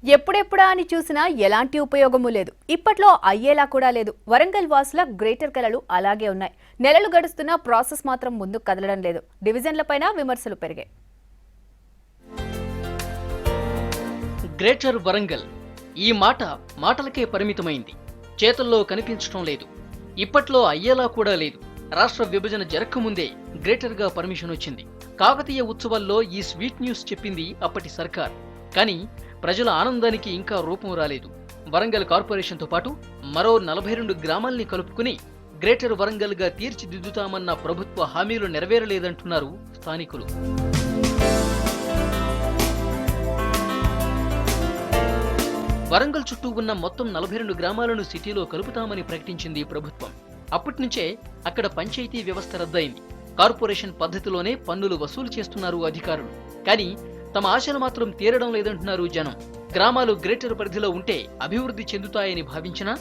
ఎప్పుడెప్పుడా అని చూసినా ఎలాంటి ఉపయోగమూ లేదు. ఇప్పట్లో అయ్యేలా కూడా లేదు. వరంగల్ వాసుల గ్రేటర్ కలలు అలాగే ఉన్నాయి. నెలలు గడుస్తున్నా ప్రాసెస్ మాత్రం ముందుకు కదలడం లేదు. డివిజన్లపైన విమర్శలు పెరిగాయి. గ్రేటర్ వరంగల్ ఈ మాటలకే పరిమితమైంది. చేతుల్లో కనిపించడం లేదు. ఇప్పట్లో అయ్యేలా కూడా లేదు. రాష్ట్ర విభజన జరగకముందే గ్రేటర్గా పర్మిషన్ వచ్చింది. కాకతీయ ఉత్సవాల్లో ఈ స్వీట్ న్యూస్ చెప్పింది అప్పటి సర్కార్. కానీ ప్రజల ఆనందానికి ఇంకా రూపం రాలేదు. వరంగల్ కార్పొరేషన్తో పాటు మరో 42 గ్రామాల్ని కలుపుకుని గ్రేటర్ వరంగల్గా తీర్చిదిద్దుతామన్న ప్రభుత్వ హామీలు నెరవేరలేదంటున్నారు స్థానికులు. వరంగల్ చుట్టూ ఉన్న మొత్తం 42 గ్రామాలను సిటీలో కలుపుతామని ప్రకటించింది ప్రభుత్వం. అప్పటినుంచే అక్కడ పంచాయతీ వ్యవస్థ రద్దయింది. కార్పొరేషన్ పద్ధతిలోనే పన్నులు వసూలు చేస్తున్నారు అధికారులు. కానీ తమ ఆశలు మాత్రం తీరడం లేదంటున్నారు జనం. గ్రామాలు గ్రేటర్ పరిధిలో ఉంటే అభివృద్ధి చెందుతాయని భావించినా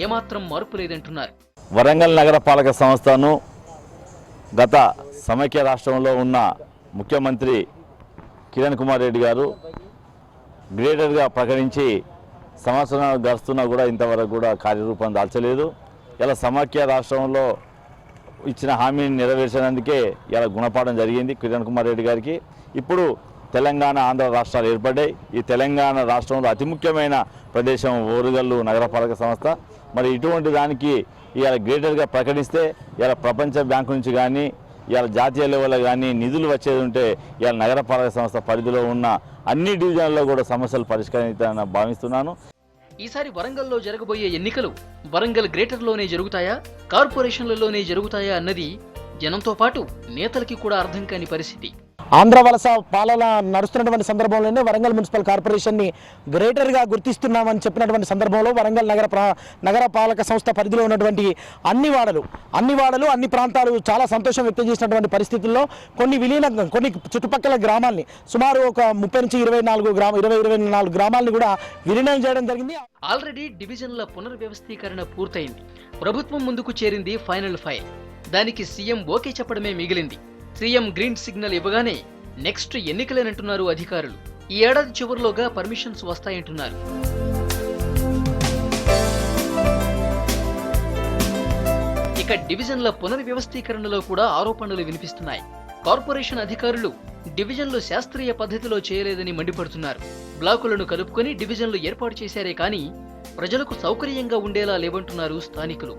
ఏమాత్రం మార్పు లేదంటున్నారు. వరంగల్ నగరపాలక సంస్థను గత సమైక్య రాష్ట్రంలో ఉన్న ముఖ్యమంత్రి కిరణ్ కుమార్ రెడ్డి గారు గ్రేటర్గా ప్రకటించి సంవత్సరాలు గడుస్తున్నా కూడా ఇంతవరకు కూడా కార్యరూపం దాల్చలేదు. ఇలా సమైక్య రాష్ట్రంలో ఇచ్చిన హామీని నెరవేర్చడానికే ఇలా గుణపాఠం జరిగింది కిరణ్ కుమార్ రెడ్డి గారికి. ఇప్పుడు తెలంగాణ ఆంధ్ర రాష్ట్రాలు ఏర్పడ్డాయి. ఈ తెలంగాణ రాష్ట్రంలో అతి ముఖ్యమైన ప్రదేశం వరంగల్ నగరపాలక సంస్థ. మరి ఇటువంటి దానికి ఇవాళ గ్రేటర్గా ప్రకటిస్తే ఇవాళ ప్రపంచ బ్యాంకు నుంచి కానీ ఇవాళ జాతీయ లెవెల్లో కానీ నిధులు వచ్చేది ఉంటే ఇవాళ నగరపాలక సంస్థ పరిధిలో ఉన్న అన్ని డివిజన్లలో కూడా సమస్యలు పరిష్కరిస్తానని భావిస్తున్నాను. ఈసారి వరంగల్లో జరగబోయే ఎన్నికలు వరంగల్ గ్రేటర్లోనే జరుగుతాయా, కార్పొరేషన్లలోనే జరుగుతాయా అన్నది జనంతో పాటు నేతలకి కూడా అర్థం కాని పరిస్థితి. ఆంధ్ర వలస పాలన నడుస్తున్నటువంటి సందర్భంలోనే వరంగల్ మున్సిపల్ కార్పొరేషన్ని గ్రేటర్గా గుర్తిస్తున్నామని చెప్పినటువంటి సందర్భంలో వరంగల్ నగరపాలక సంస్థ పరిధిలో ఉన్నటువంటి అన్ని వాడలు అన్ని ప్రాంతాలు చాలా సంతోషం వ్యక్తం చేసినటువంటి పరిస్థితుల్లో కొన్ని చుట్టుపక్కల గ్రామాల్ని సుమారు ఒక 30 నుంచి 24 గ్రామాలని కూడా విలీనం చేయడం జరిగింది. ఆల్రెడీ డివిజన్ల పునర్వ్యవస్థీకరణ పూర్తయింది. ప్రభుత్వం ముందుకు చేరింది ఫైనల్ ఫైల్. దానికి సీఎం ఓకే చెప్పడమే మిగిలింది. సీఎం గ్రీన్ సిగ్నల్ ఇవ్వగానే నెక్స్ట్ ఎన్నికలేనంటున్నారు అధికారులు. ఈ ఏడాది చివరిలోగా పర్మిషన్స్ వస్తాయంటున్నారు. ఇక డివిజన్ల పునర్వ్యవస్థీకరణలో కూడా ఆరోపణలు వినిపిస్తున్నాయి. కార్పొరేషన్ అధికారులు డివిజన్లు శాస్త్రీయ పద్ధతిలో చేయలేదని మండిపడుతున్నారు. బ్లాకులను కలుపుకొని డివిజన్లు ఏర్పాటు చేశారే కానీ ప్రజలకు సౌకర్యంగా ఉండేలా లేవంటున్నారు స్థానికులు.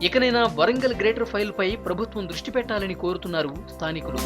ఇకనైనా వరంగల్ గ్రేటర్ ఫైల్ పై ప్రభుత్వం దృష్టి పెట్టాలని కోరుతున్నారు స్థానికులు.